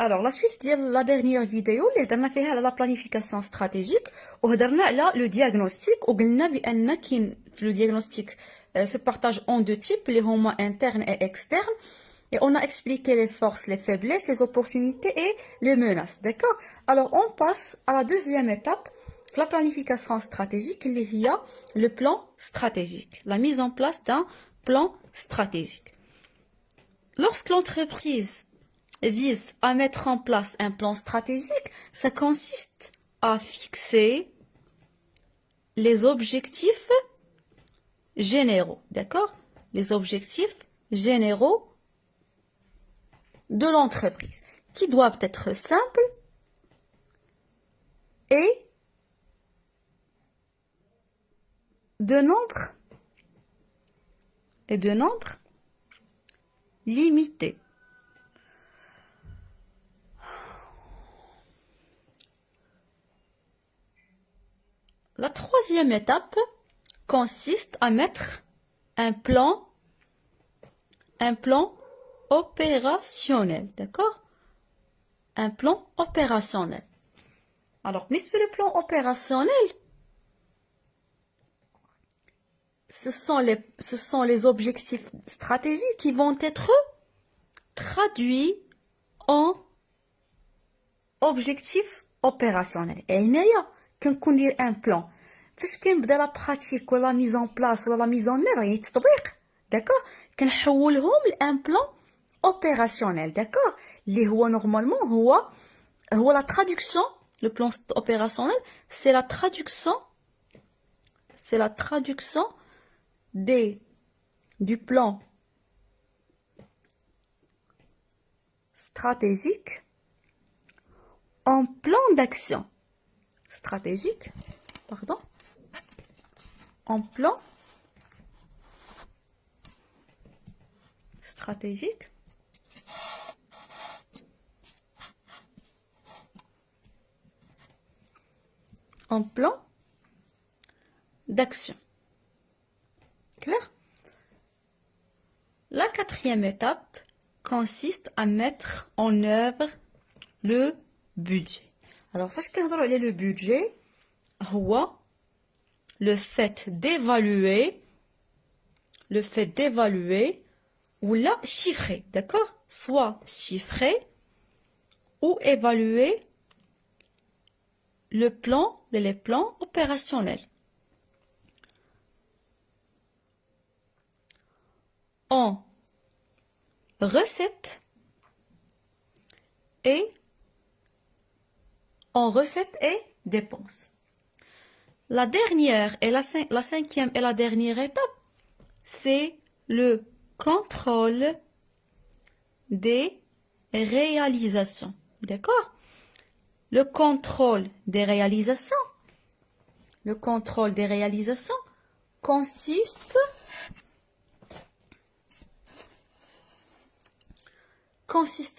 Alors, la suite de la dernière vidéo, اللي fait على la planification stratégique, وهدرنا على le diagnostic, وقلنا بأن كاين le diagnostic se partage en deux types, les homa internes et externes, et on a expliqué les forces, les faiblesses, les opportunités et les menaces, d'accord? Alors, on passe à la deuxième étape, la planification stratégique, il y a le plan stratégique, la mise en place d'un plan stratégique. Lorsque l'entreprise vise à mettre en place un plan stratégique, ça consiste à fixer les objectifs généraux, d'accord? Les objectifs généraux de l'entreprise, qui doivent être simples et de nombre limité. La troisième étape consiste à mettre un plan opérationnel, d'accord? Un plan opérationnel. Alors, le plan opérationnel, ce sont les objectifs stratégiques qui vont être traduits en objectifs opérationnels. Et il y a كنكون ندير ان بلان فاش كنبدا لا براتيك ولا ميز ان بلاس ولا لا ميز ان ايفر يعني التطبيق داكور كنحولهم لان بلان اوبيراسيونيل داكور اللي هو نورمالمون هو لا ترادكسيون لو بلان اوبيراسيونيل سي لا ترادكسيون du plan stratégique en plan d'action stratégique, pardon, en plan stratégique en plan d'action. Clair? La quatrième étape consiste à mettre en œuvre le budget. Alors, فاش كنهضروا على le budget هو le fait d'évaluer ou la chiffrer, d'accord? Soit chiffrer ou évaluer les plans opérationnels. En recettes et dépenses. La dernière et la cinquième et la dernière étape, c'est le contrôle des réalisations. D'accord? Le contrôle des réalisations consiste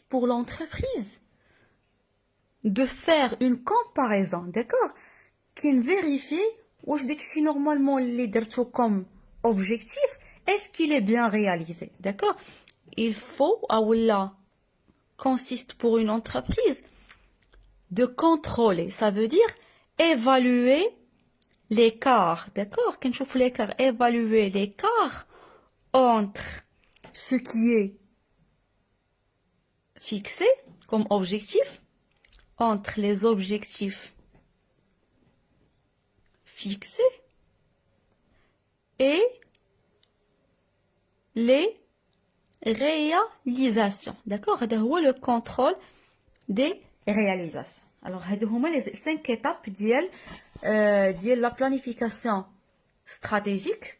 pour l'entreprise de faire une comparaison, d'accord? Qui vérifie où je dis que si normalement les درتو comme objectif, est-ce qu'il est bien réalisé, d'accord? Il faut, consiste pour une entreprise de contrôler, ça veut dire évaluer l'écart, d'accord? Quand je fais l'écart, évaluer l'écart entre ce qui est fixé comme objectif, entre les objectifs fixés et les réalisations. D'accord? C'est le contrôle des réalisations. Alors, c'est les 5 étapes de la planification stratégique.